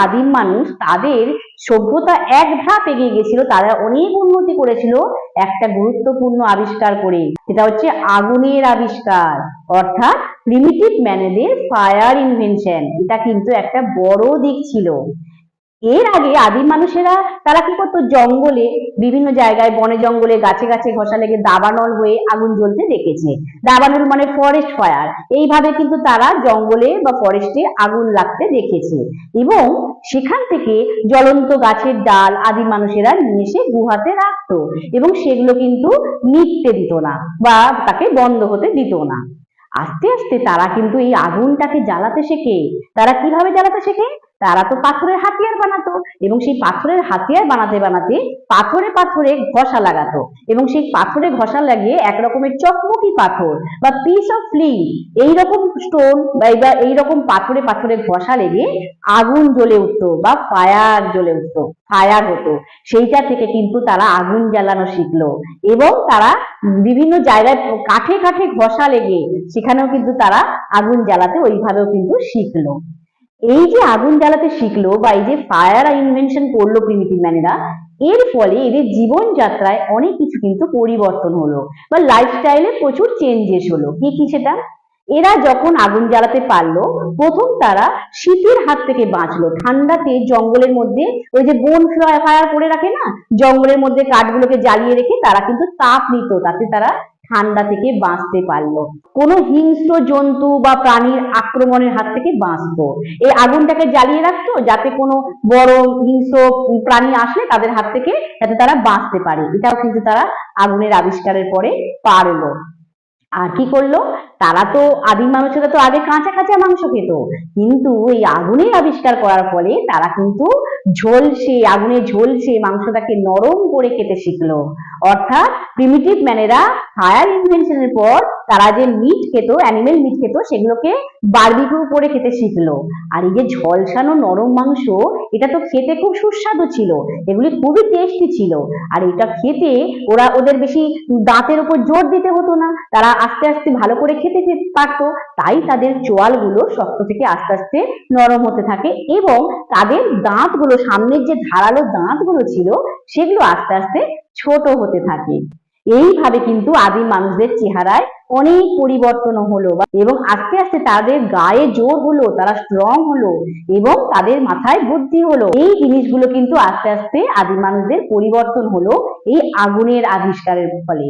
আদিম মানুষ তাদের সভ্যতা এক ধাপ এগিয়ে গেছিল, তারা অনেক উন্নতি করেছিল একটা গুরুত্বপূর্ণ আবিষ্কার করে, সেটা হচ্ছে আগুনের আবিষ্কার। অর্থাৎ প্রিমিটিভ ম্যানেদের ফায়ার ইনভেনশন, এটা কিন্তু একটা বড় দিক ছিল। এর আগে আদিম মানুষেরা তারা কি করতো, জঙ্গলে বিভিন্ন জায়গায় বনে জঙ্গলে গাছে গাছে ঘষা লেগে দাবানল হয়ে আগুন জ্বলতে দেখেছে। দাবানল মানে ফরেস্ট ফায়ার। এইভাবে কিন্তু তারা জঙ্গলে বা ফরেস্টে আগুন লাগতে দেখেছে এবং সেখান থেকে জ্বলন্ত গাছের ডাল আদিম মানুষেরা নিয়ে এসে গুহাতে রাখতো এবং সেগুলো কিন্তু নিভতে দিত না বা তাকে বন্ধ হতে দিত না। আস্তে আস্তে তারা কিন্তু এই আগুনটাকে জ্বালাতে শেখে। তারা কিভাবে জ্বালাতে শেখে? তারা তো পাথরের হাতিয়ার বানাতো এবং সেই পাথরের হাতিয়ার বানাতে বানাতে পাথরে পাথরে ঘষা লাগাতো এবং সেই পাথরে ঘষা লাগিয়ে এক রকমের চকমকি পাথর বা পিস অফ ফ্লিম, এইরকম স্টোন বা এইরকম পাথরে পাথরে ঘষা লেগে আগুন জ্বলে উঠতো বা ফায়ার জ্বলে উঠতো, ফায়ার হতো। সেইটা থেকে কিন্তু তারা আগুন জ্বালানো শিখলো এবং তারা বিভিন্ন জায়গায় কাঠে কাঠে ঘষা লেগে সেখানেও কিন্তু তারা আগুন জ্বালাতে ওইভাবেও কিন্তু শিখলো। এই যে আগুন জ্বালাতে শিখলো বা এই যে ফায়ার ইনভেনশন করলো প্রিমিটিভ ম্যানেরা, এর ফলে এদের জীবনযাত্রায় অনেক কিছু কিন্তু পরিবর্তন হলো বা লাইফস্টাইলে প্রচুর চেঞ্জেস হলো। কি কি সেটা? এরা যখন আগুন জ্বালাতে পারলো, প্রথম তারা শীতের হাত থেকে বাঁচলো। ঠান্ডাতে জঙ্গলের মধ্যে ওই যে বোন ফায়ার করে রাখে না, জঙ্গলের মধ্যে কাঠগুলোকে জ্বালিয়ে রেখে তারা কিন্তু তাপ নিত, তাতে তারা ঠান্ডা থেকে বাঁচতে পারলো। কোনো হিংস্র জন্তু বা প্রাণীর আক্রমণের হাত থেকে বাঁচতো। এই আগুনটাকে জ্বালিয়ে রাখতো যাতে কোনো বড় হিংস্র প্রাণী আসলে তাদের হাত থেকে যাতে তারা বাঁচতে পারে। এটাও কিন্তু তারা আগুনের আবিষ্কারের পরে পারলো। আর কি করলো, তারা তো আদিম মানুষেরা তো আগে কাঁচা কাঁচা মাংস খেত, কিন্তু এই আগুনের আবিষ্কার করার ফলে তারা কিন্তু ঝলসে, আগুনে ঝলসে মাংসটাকে নরম করে খেতে শিখলো। অর্থাৎ প্রিমিটিভ ম্যানেরা ফায়ার ইনভেনশনের পর তারা যে মিট খেত, অ্যানিমেল মিট খেত, সেগুলোকে বারবিকিউ করে খেতে শিখলো। আর এই যে ঝলসানো নরম মাংস, এটা তো খেতে খুব সুস্বাদু ছিল, এগুলি খুবই টেস্টি ছিল। আর এটা খেতে ওদের বেশি দাঁতের উপর জোর দিতে হতো না, তারা আস্তে আস্তে ভালো করে খেতে পারতো। তাই তাদের চোয়ালগুলো শক্ত থেকে আস্তে আস্তে নরম হতে থাকে এবং তাদের দাঁতগুলো, সামনের যে ধারালো দাঁতগুলো ছিল, সেগুলো আস্তে আস্তে ছোট হতে থাকে। এইভাবে কিন্তু আদিম মানুষদের চেহারায় অনেক পরিবর্তন হলো এবং আস্তে আস্তে তাদের গায়ে জোর হলো, তারা স্ট্রং হলো এবং তাদের মাথায় বুদ্ধি হলো। এই জিনিসগুলো কিন্তু আস্তে আস্তে আদিম মানুষদের পরিবর্তন হলো এই আগুনের আবিষ্কারের ফলে।